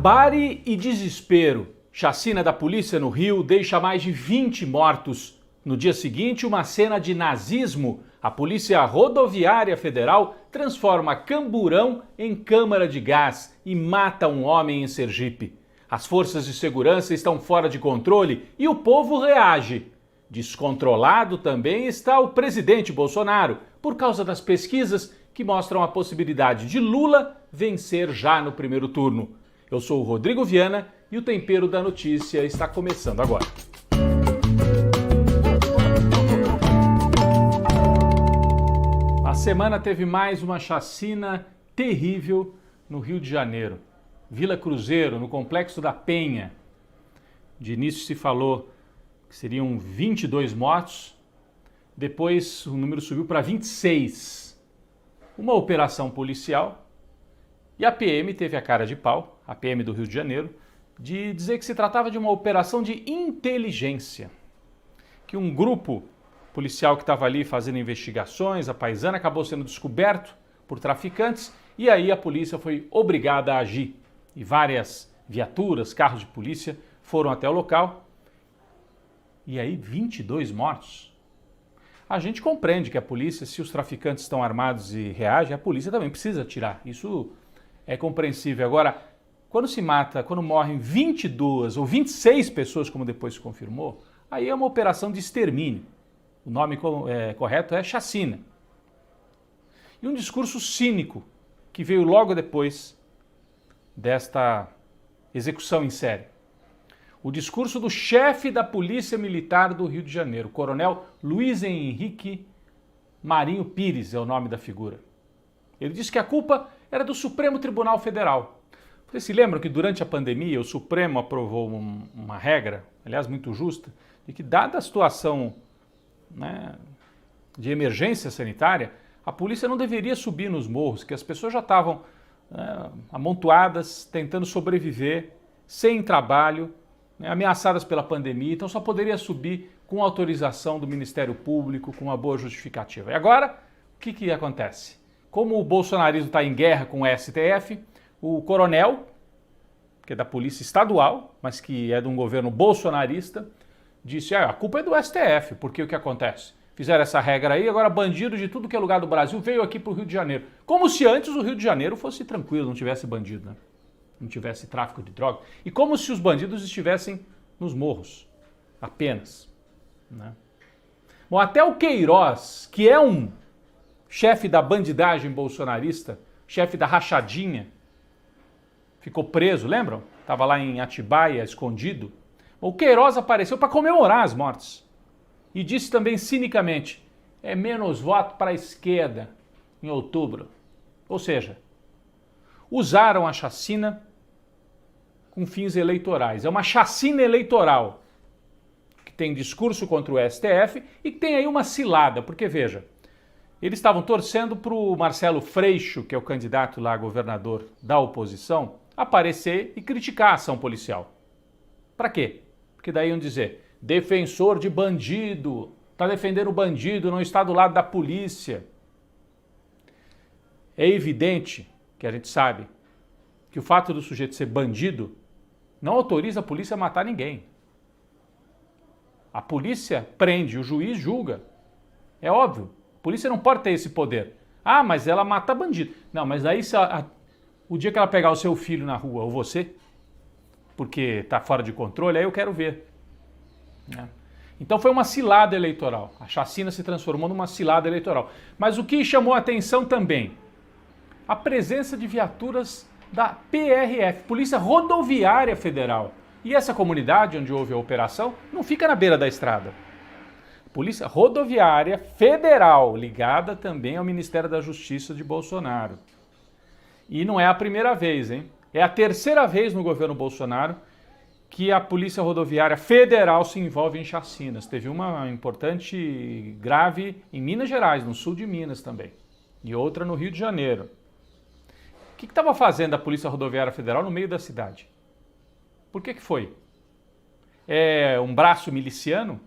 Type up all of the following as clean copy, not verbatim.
Barbárie e desespero. Chacina da polícia no Rio deixa mais de 20 mortos. No dia seguinte, uma cena de nazismo. A Polícia Rodoviária Federal transforma Camburão em câmara de gás e mata um homem em Sergipe. As forças de segurança estão fora de controle e o povo reage. Descontrolado também está o presidente Bolsonaro, por causa das pesquisas que mostram a possibilidade de Lula vencer já no primeiro turno. Eu sou o Rodrigo Viana e o Tempero da Notícia está começando agora. A semana teve mais uma chacina terrível no Rio de Janeiro. Vila Cruzeiro, no Complexo da Penha. De início se falou que seriam 22 mortos, depois o número subiu para 26. Uma operação policial e a PM teve a cara de pau, a PM do Rio de Janeiro, de dizer que se tratava de uma operação de inteligência. Que um grupo policial que estava ali fazendo investigações, a paisana, acabou sendo descoberto por traficantes e aí a polícia foi obrigada a agir. E várias viaturas, carros de polícia foram até o local. E aí 22 mortos. A gente compreende que a polícia, se os traficantes estão armados e reagem, a polícia também precisa atirar. Isso é compreensível. Agora, quando morrem 22 ou 26 pessoas, como depois se confirmou, aí é uma operação de extermínio. O nome correto é chacina. E um discurso cínico que veio logo depois desta execução em série. O discurso do chefe da Polícia Militar do Rio de Janeiro, o coronel Luiz Henrique Marinho Pires é o nome da figura. Ele disse que a culpa era do Supremo Tribunal Federal. Vocês se lembram que durante a pandemia o Supremo aprovou uma regra, aliás muito justa, de que dada a situação de emergência sanitária, a polícia não deveria subir nos morros, que as pessoas já estavam amontoadas, tentando sobreviver, sem trabalho, ameaçadas pela pandemia, então só poderia subir com autorização do Ministério Público, com uma boa justificativa. E agora, o que acontece? Como o bolsonarismo está em guerra com o STF, o coronel, que é da Polícia Estadual, mas que é de um governo bolsonarista, disse, a culpa é do STF, porque o que acontece? Fizeram essa regra aí, agora bandido de tudo que é lugar do Brasil veio aqui para o Rio de Janeiro. Como se antes o Rio de Janeiro fosse tranquilo, não tivesse bandido, não tivesse tráfico de droga. E como se os bandidos estivessem nos morros, apenas. Bom, até o Queiroz, que é um chefe da bandidagem bolsonarista, chefe da rachadinha, ficou preso, lembram? Estava lá em Atibaia, escondido. O Queiroz apareceu para comemorar as mortes. E disse também cinicamente, é menos voto para a esquerda em outubro. Ou seja, usaram a chacina com fins eleitorais. É uma chacina eleitoral que tem discurso contra o STF e que tem aí uma cilada, porque veja, eles estavam torcendo para o Marcelo Freixo, que é o candidato lá a governador da oposição, aparecer e criticar a ação policial. Para quê? Porque daí iam dizer, defensor de bandido, está defendendo o bandido, não está do lado da polícia. É evidente que a gente sabe que o fato do sujeito ser bandido não autoriza a polícia a matar ninguém. A polícia prende, o juiz julga. É óbvio, a polícia não pode ter esse poder. Ah, mas ela mata bandido. Não, mas aí o dia que ela pegar o seu filho na rua, ou você, porque está fora de controle, aí eu quero ver. Então foi uma cilada eleitoral. A chacina se transformou numa cilada eleitoral. Mas o que chamou a atenção também? A presença de viaturas da PRF, Polícia Rodoviária Federal. E essa comunidade onde houve a operação não fica na beira da estrada. Polícia Rodoviária Federal, ligada também ao Ministério da Justiça de Bolsonaro. E não é a primeira vez, hein? É a terceira vez no governo Bolsonaro que a Polícia Rodoviária Federal se envolve em chacinas. Teve uma importante grave em Minas Gerais, no sul de Minas também. E outra no Rio de Janeiro. O que estava fazendo a Polícia Rodoviária Federal no meio da cidade? Por que foi? É um braço miliciano?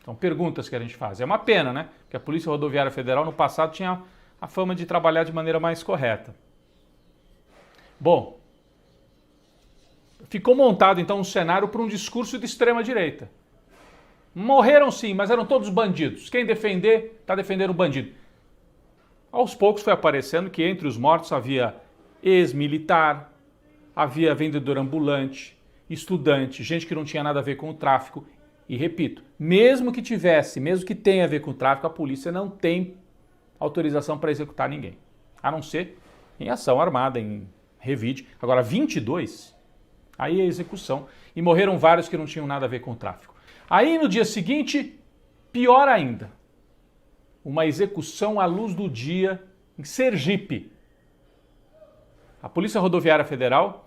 São perguntas que a gente faz. É uma pena, né? Que a Polícia Rodoviária Federal no passado tinha a fama de trabalhar de maneira mais correta. Bom, ficou montado então um cenário para um discurso de extrema-direita. Morreram sim, mas eram todos bandidos. Quem defender, está defendendo o bandido. Aos poucos foi aparecendo que entre os mortos havia ex-militar, havia vendedor ambulante, estudante, gente que não tinha nada a ver com o tráfico. E repito, mesmo que tivesse, mesmo que tenha a ver com o tráfico, a polícia não tem autorização para executar ninguém. A não ser em ação armada, em revide. Agora, 22, aí é execução. E morreram vários que não tinham nada a ver com o tráfico. Aí no dia seguinte, pior ainda, uma execução à luz do dia em Sergipe. A Polícia Rodoviária Federal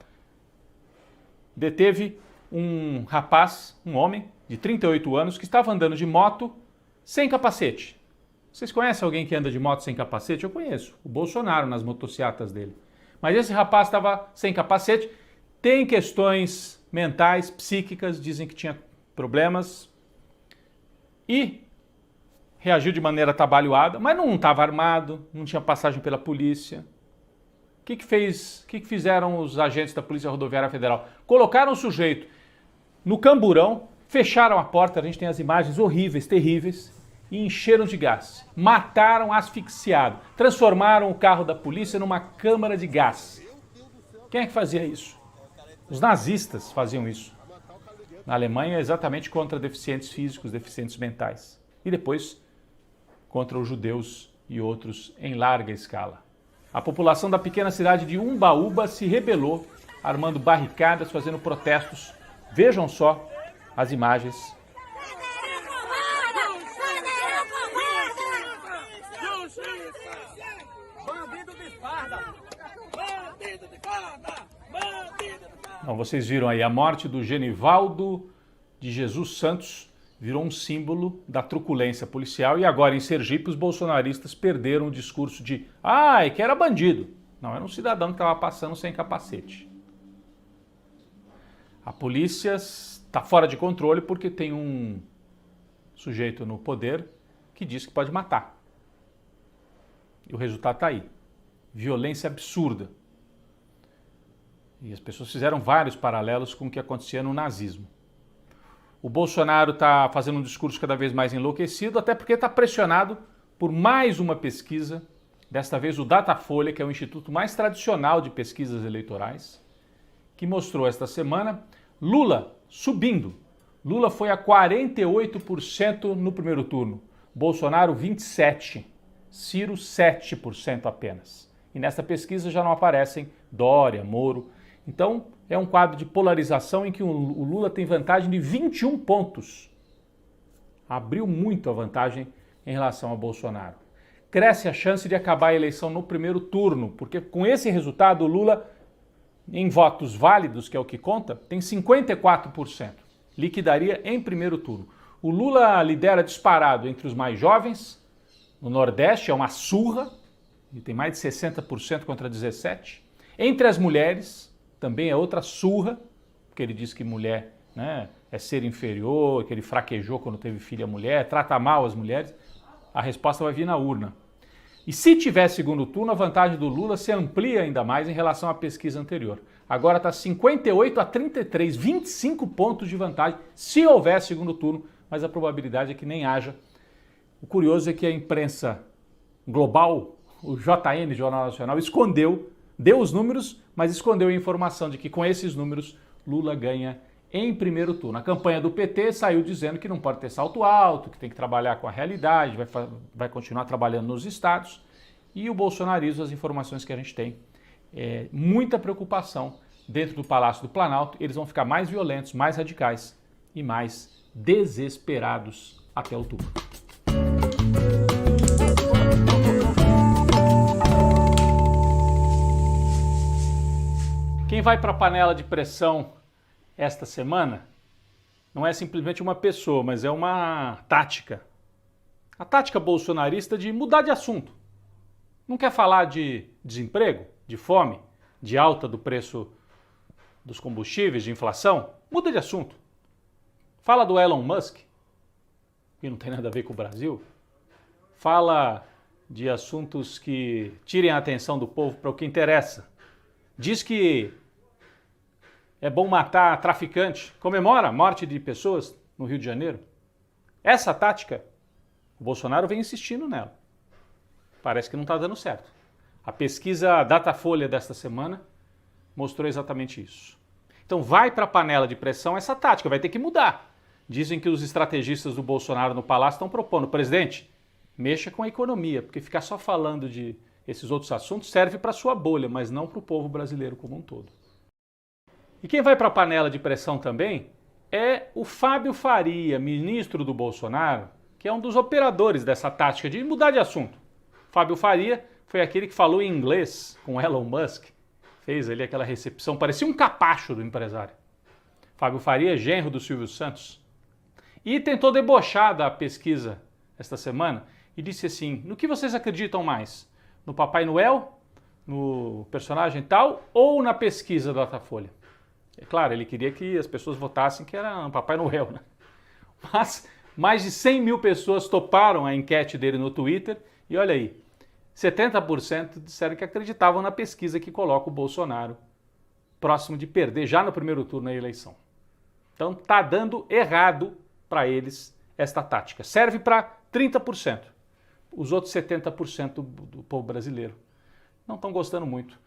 deteve um rapaz, um homem de 38 anos, que estava andando de moto sem capacete. Vocês conhecem alguém que anda de moto sem capacete? Eu conheço, o Bolsonaro nas motocicletas dele. Mas esse rapaz estava sem capacete, tem questões mentais, psíquicas, dizem que tinha problemas e reagiu de maneira atabalhoada, mas não estava armado, não tinha passagem pela polícia. O que fizeram os agentes da Polícia Rodoviária Federal? Colocaram o sujeito no camburão, fecharam a porta, a gente tem as imagens horríveis, terríveis, e encheram de gás. Mataram asfixiado, transformaram o carro da polícia numa câmara de gás. Quem é que fazia isso? Os nazistas faziam isso. Na Alemanha, exatamente contra deficientes físicos, deficientes mentais. E depois contra os judeus e outros em larga escala. A população da pequena cidade de Umbaúba se rebelou, armando barricadas, fazendo protestos. Vejam só as imagens. Não, vocês viram aí, a morte do Genivaldo de Jesus Santos virou um símbolo da truculência policial e agora em Sergipe os bolsonaristas perderam o discurso de é que era bandido. Não, era um cidadão que estava passando sem capacete. A polícia está fora de controle porque tem um sujeito no poder que diz que pode matar. E o resultado está aí. Violência absurda. E as pessoas fizeram vários paralelos com o que acontecia no nazismo. O Bolsonaro está fazendo um discurso cada vez mais enlouquecido, até porque está pressionado por mais uma pesquisa, desta vez o Datafolha, que é o instituto mais tradicional de pesquisas eleitorais, que mostrou esta semana Lula subindo. Lula foi a 48% no primeiro turno, Bolsonaro 27%, Ciro 7% apenas. E nesta pesquisa já não aparecem Dória, Moro. Então, é um quadro de polarização em que o Lula tem vantagem de 21 pontos. Abriu muito a vantagem em relação ao Bolsonaro. Cresce a chance de acabar a eleição no primeiro turno, porque com esse resultado o Lula, em votos válidos, que é o que conta, tem 54%. Liquidaria em primeiro turno. O Lula lidera disparado entre os mais jovens. No Nordeste é uma surra, e tem mais de 60% contra 17%. Entre as mulheres, também é outra surra, porque ele diz que mulher, né, é ser inferior, que ele fraquejou quando teve filha mulher, trata mal as mulheres. A resposta vai vir na urna. E se tiver segundo turno, a vantagem do Lula se amplia ainda mais em relação à pesquisa anterior. Agora está 58-33, 25 pontos de vantagem, se houver segundo turno, mas a probabilidade é que nem haja. O curioso é que a imprensa global, o JN, Jornal Nacional, escondeu, deu os números, mas escondeu a informação de que com esses números Lula ganha em primeiro turno. A campanha do PT saiu dizendo que não pode ter salto alto, que tem que trabalhar com a realidade, vai continuar trabalhando nos estados. E o bolsonarismo, as informações que a gente tem, muita preocupação dentro do Palácio do Planalto. Eles vão ficar mais violentos, mais radicais e mais desesperados até outubro. Quem vai para a panela de pressão esta semana não é simplesmente uma pessoa, mas é uma tática. A tática bolsonarista de mudar de assunto. Não quer falar de desemprego, de fome, de alta do preço dos combustíveis, de inflação? Muda de assunto. Fala do Elon Musk, que não tem nada a ver com o Brasil. Fala de assuntos que tirem a atenção do povo para o que interessa. Diz que é bom matar traficante, comemora a morte de pessoas no Rio de Janeiro. Essa tática, o Bolsonaro vem insistindo nela. Parece que não está dando certo. A pesquisa Datafolha desta semana mostrou exatamente isso. Então vai para a panela de pressão essa tática, vai ter que mudar. Dizem que os estrategistas do Bolsonaro no Palácio estão propondo, presidente, mexa com a economia, porque ficar só falando de esses outros assuntos serve para a sua bolha, mas não para o povo brasileiro como um todo. E quem vai para a panela de pressão também é o Fábio Faria, ministro do Bolsonaro, que é um dos operadores dessa tática de mudar de assunto. Fábio Faria foi aquele que falou em inglês com Elon Musk, fez ali aquela recepção, parecia um capacho do empresário. Fábio Faria, genro do Silvio Santos, e tentou debochar da pesquisa esta semana e disse assim, no que vocês acreditam mais? No Papai Noel, no personagem tal ou na pesquisa da Datafolha? É claro, ele queria que as pessoas votassem que era um Papai Noel, né? Mas mais de 100 mil pessoas toparam a enquete dele no Twitter e olha aí, 70% disseram que acreditavam na pesquisa que coloca o Bolsonaro próximo de perder já no primeiro turno a eleição. Então tá dando errado para eles esta tática. Serve para 30%. Os outros 70% do povo brasileiro não estão gostando muito.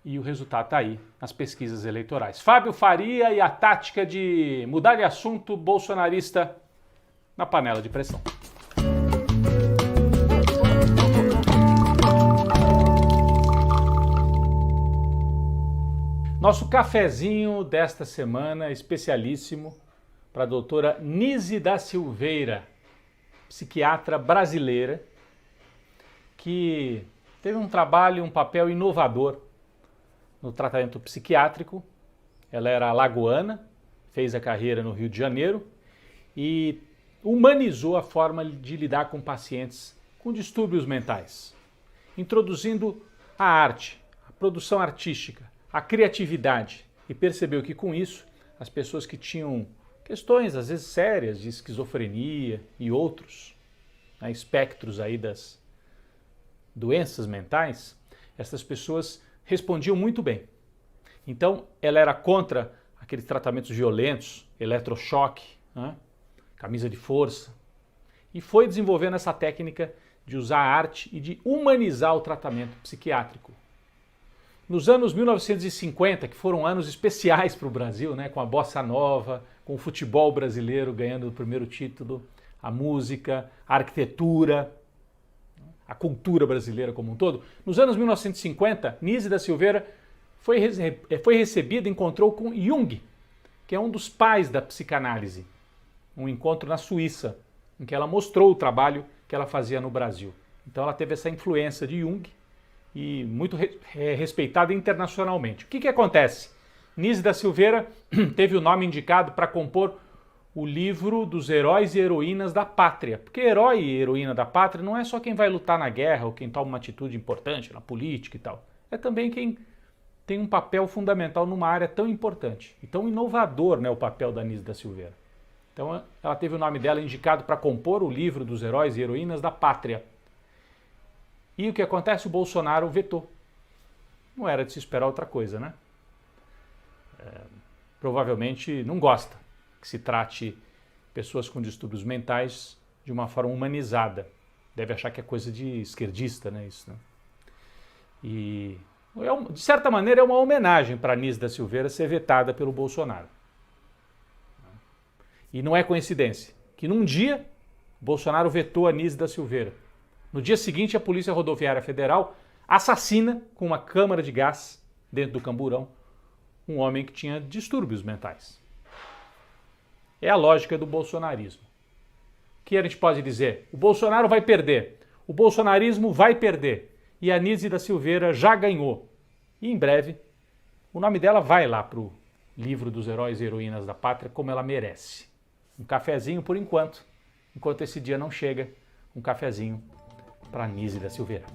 E o resultado está aí nas pesquisas eleitorais. Fábio Faria e a tática de mudar de assunto bolsonarista na panela de pressão. Nosso cafezinho desta semana especialíssimo para a doutora Nise da Silveira, psiquiatra brasileira, que teve um trabalho, um papel inovador no tratamento psiquiátrico. Ela era alagoana, fez a carreira no Rio de Janeiro e humanizou a forma de lidar com pacientes com distúrbios mentais, introduzindo a arte, a produção artística, a criatividade, e percebeu que com isso as pessoas que tinham questões às vezes sérias de esquizofrenia e outros, né, espectros aí das doenças mentais, essas pessoas respondiam muito bem. Então ela era contra aqueles tratamentos violentos, eletrochoque, né, camisa de força, e foi desenvolvendo essa técnica de usar a arte e de humanizar o tratamento psiquiátrico. Nos anos 1950, que foram anos especiais para o Brasil, né, com a bossa nova, com o futebol brasileiro ganhando o primeiro título, a música, a arquitetura, a cultura brasileira como um todo. Nos anos 1950, Nise da Silveira foi recebida e encontrou com Jung, que é um dos pais da psicanálise. Um encontro na Suíça, em que ela mostrou o trabalho que ela fazia no Brasil. Então ela teve essa influência de Jung e muito respeitada internacionalmente. O que acontece? Nise da Silveira teve o nome indicado para compor o livro dos heróis e heroínas da pátria. Porque herói e heroína da pátria não é só quem vai lutar na guerra ou quem toma uma atitude importante na política e tal. É também quem tem um papel fundamental numa área tão importante e tão inovador, né, o papel da Nise da Silveira. Então ela teve o nome dela indicado para compor o livro dos heróis e heroínas da pátria. E o que acontece? O Bolsonaro vetou. Não era de se esperar outra coisa, né? Provavelmente não gosta que se trate pessoas com distúrbios mentais de uma forma humanizada. Deve achar que é coisa de esquerdista, né? Isso, né? E, de certa maneira, é uma homenagem para a Nise da Silveira ser vetada pelo Bolsonaro. E não é coincidência que num dia Bolsonaro vetou a Nise da Silveira. No dia seguinte, a Polícia Rodoviária Federal assassina com uma câmara de gás dentro do camburão um homem que tinha distúrbios mentais. É a lógica do bolsonarismo. O que a gente pode dizer? O Bolsonaro vai perder, o bolsonarismo vai perder e a Nise da Silveira já ganhou. E em breve o nome dela vai lá para o livro dos heróis e heroínas da pátria como ela merece. Um cafezinho por enquanto esse dia não chega, um cafezinho para Nise da Silveira.